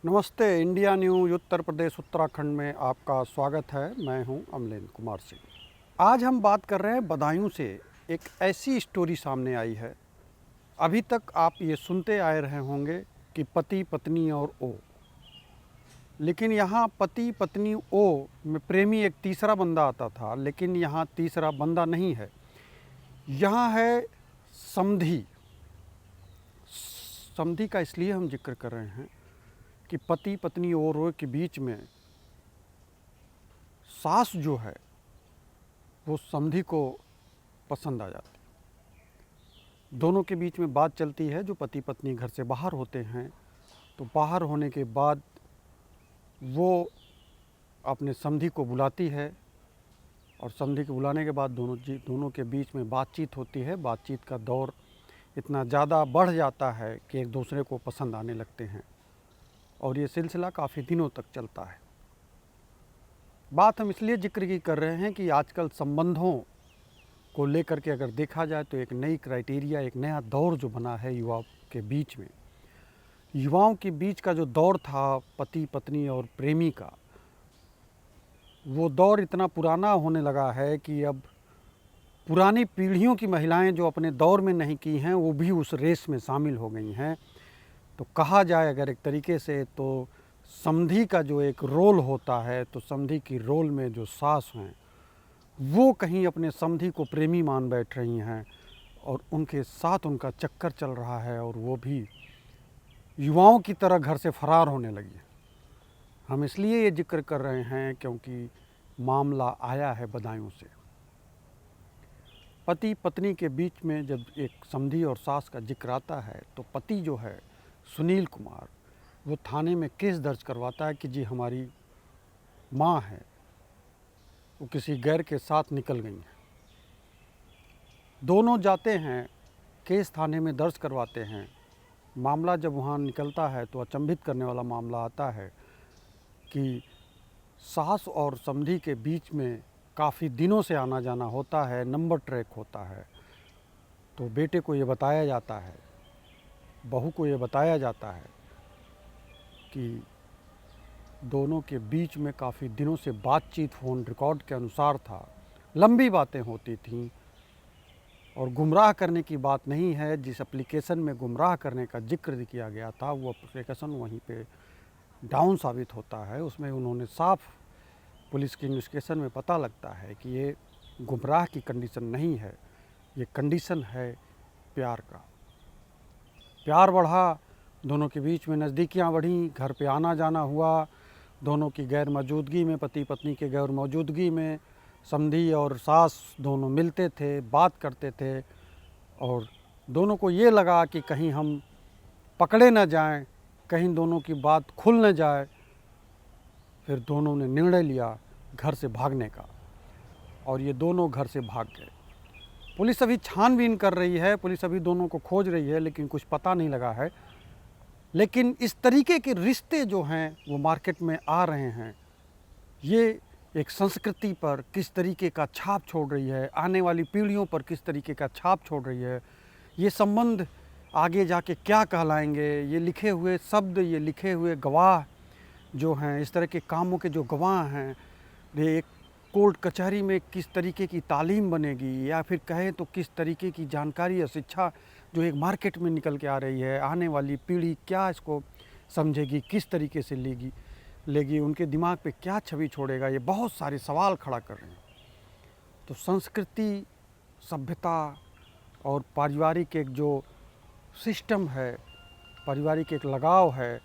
नमस्ते। India news Uttar Pradesh Uttarakhand में आपका स्वागत है। मैं हूं अमलेन कुमार सिंह। आज हम बात कर रहे हैं बदायूं से। एक ऐसी स्टोरी सामने आई है। अभी तक आप ये सुनते आए रहे होंगे कि पति पत्नी और ओ, लेकिन यहाँ पति पत्नी ओ में प्रेमी एक तीसरा बंदा आता था, लेकिन यहाँ तीसरा बंदा नहीं है। यहाँ है समधी। समधी का इसलिए हम जिक्र कर रहे हैं कि पति पत्नी और के बीच में सास जो है वो समधी को पसंद आ जाती। दोनों के बीच में बात चलती है। जो पति पत्नी घर से बाहर होते हैं तो बाहर होने के बाद वो अपने समधी को बुलाती है और समधी को बुलाने के बाद दोनों के बीच में बातचीत होती है। बातचीत का दौर इतना ज़्यादा बढ़ जाता है कि एक दूसरे को पसंद आने लगते हैं और ये सिलसिला काफ़ी दिनों तक चलता है। बात हम इसलिए जिक्र की कर रहे हैं कि आजकल संबंधों को लेकर के अगर देखा जाए तो एक नई क्राइटेरिया, एक नया दौर जो बना है युवाओं के बीच में। युवाओं के बीच का जो दौर था पति पत्नी और प्रेमी का, वो दौर इतना पुराना होने लगा है कि अब पुरानी पीढ़ियों की महिलाएं जो अपने दौर में नहीं की हैं वो भी उस रेस में शामिल हो गई हैं। तो कहा जाए अगर एक तरीके से तो समधी का जो एक रोल होता है, तो समधी की रोल में जो सास हैं वो कहीं अपने समधी को प्रेमी मान बैठ रही हैं और उनके साथ उनका चक्कर चल रहा है और वो भी युवाओं की तरह घर से फरार होने लगी है। हम इसलिए ये जिक्र कर रहे हैं क्योंकि मामला आया है बदायूं से। पति पत्नी के बीच में जब एक समधी और सास का जिक्र आता है तो पति जो है सुनील कुमार, वो थाने में केस दर्ज करवाता है कि जी हमारी माँ है वो किसी गैर के साथ निकल गई हैं। दोनों जाते हैं, केस थाने में दर्ज करवाते हैं। मामला जब वहाँ निकलता है तो अचंभित करने वाला मामला आता है कि सास और समधी के बीच में काफ़ी दिनों से आना जाना होता है, नंबर ट्रैक होता है। तो बेटे को ये बताया जाता है, बहू को ये बताया जाता है कि दोनों के बीच में काफ़ी दिनों से बातचीत फ़ोन रिकॉर्ड के अनुसार था, लंबी बातें होती थीं और गुमराह करने की बात नहीं है। जिस एप्लीकेशन में गुमराह करने का जिक्र किया गया था वो एप्लीकेशन वहीं पे डाउन साबित होता है। उसमें उन्होंने साफ पुलिस की इन्वेस्टिगेशन में पता लगता है कि ये गुमराह की कंडीशन नहीं है, ये कंडीशन है प्यार का। प्यार बढ़ा, दोनों के बीच में नज़दीकियाँ बढ़ीं, घर पे आना जाना हुआ। दोनों की गैर मौजूदगी में, पति पत्नी के गैर मौजूदगी में समधी और सास दोनों मिलते थे, बात करते थे और दोनों को ये लगा कि कहीं हम पकड़े न जाएं, कहीं दोनों की बात खुल न जाए। फिर दोनों ने निर्णय लिया घर से भागने का और ये दोनों घर से भाग गए। पुलिस अभी छानबीन कर रही है, पुलिस अभी दोनों को खोज रही है, लेकिन कुछ पता नहीं लगा है। लेकिन इस तरीके के रिश्ते जो हैं वो मार्केट में आ रहे हैं। ये एक संस्कृति पर किस तरीके का छाप छोड़ रही है, आने वाली पीढ़ियों पर किस तरीके का छाप छोड़ रही है, ये संबंध आगे जाके क्या कहलाएंगे। ये लिखे हुए शब्द, ये लिखे हुए गवाह जो हैं, इस तरह के कामों के जो गवाह हैं, ये एक कोर्ट कचहरी में किस तरीके की तालीम बनेगी, या फिर कहें तो किस तरीके की जानकारी या शिक्षा जो एक मार्केट में निकल के आ रही है, आने वाली पीढ़ी क्या इसको समझेगी, किस तरीके से लेगी, उनके दिमाग पे क्या छवि छोड़ेगा, ये बहुत सारे सवाल खड़ा कर रहे हैं। तो संस्कृति, सभ्यता और पारिवारिक एक जो सिस्टम है, पारिवारिक एक लगाव है,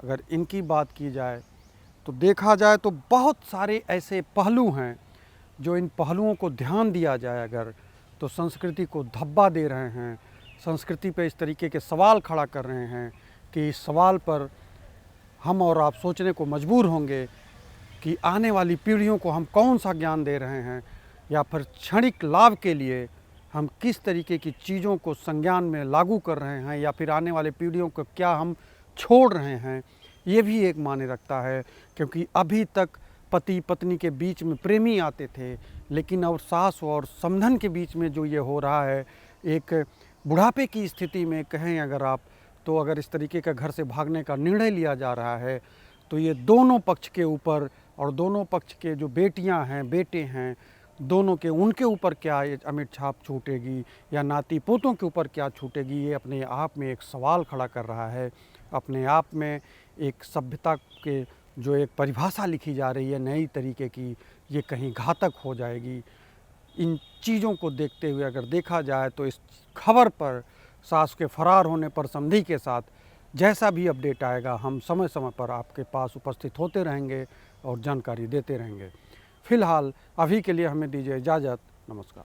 अगर इनकी बात की जाए तो देखा जाए तो बहुत सारे ऐसे पहलू हैं जो इन पहलुओं को ध्यान दिया जाए अगर, तो संस्कृति को धब्बा दे रहे हैं। संस्कृति पे इस तरीके के सवाल खड़ा कर रहे हैं कि इस सवाल पर हम और आप सोचने को मजबूर होंगे कि आने वाली पीढ़ियों को हम कौन सा ज्ञान दे रहे हैं, या फिर क्षणिक लाभ के लिए हम किस तरीके की चीज़ों को संज्ञान में लागू कर रहे हैं, या फिर आने वाले पीढ़ियों को क्या हम छोड़ रहे हैं। ये भी एक मायने रखता है, क्योंकि अभी तक पति पत्नी के बीच में प्रेमी आते थे, लेकिन अब सास और समधन के बीच में जो ये हो रहा है, एक बुढ़ापे की स्थिति में कहें अगर आप, तो अगर इस तरीके का घर से भागने का निर्णय लिया जा रहा है तो ये दोनों पक्ष के ऊपर और दोनों पक्ष के जो बेटियां हैं, बेटे हैं, दोनों के उनके ऊपर क्या ये अमिट छाप छूटेगी या नाती पोतों के ऊपर क्या छूटेगी, ये अपने आप में एक सवाल खड़ा कर रहा है। अपने आप में एक सभ्यता के जो एक परिभाषा लिखी जा रही है नई तरीके की, ये कहीं घातक हो जाएगी। इन चीज़ों को देखते हुए अगर देखा जाए तो इस खबर पर, सास के फरार होने पर समधी के साथ जैसा भी अपडेट आएगा हम समय समय पर आपके पास उपस्थित होते रहेंगे और जानकारी देते रहेंगे। फ़िलहाल अभी के लिए हमें दीजिए इजाज़त। नमस्कार।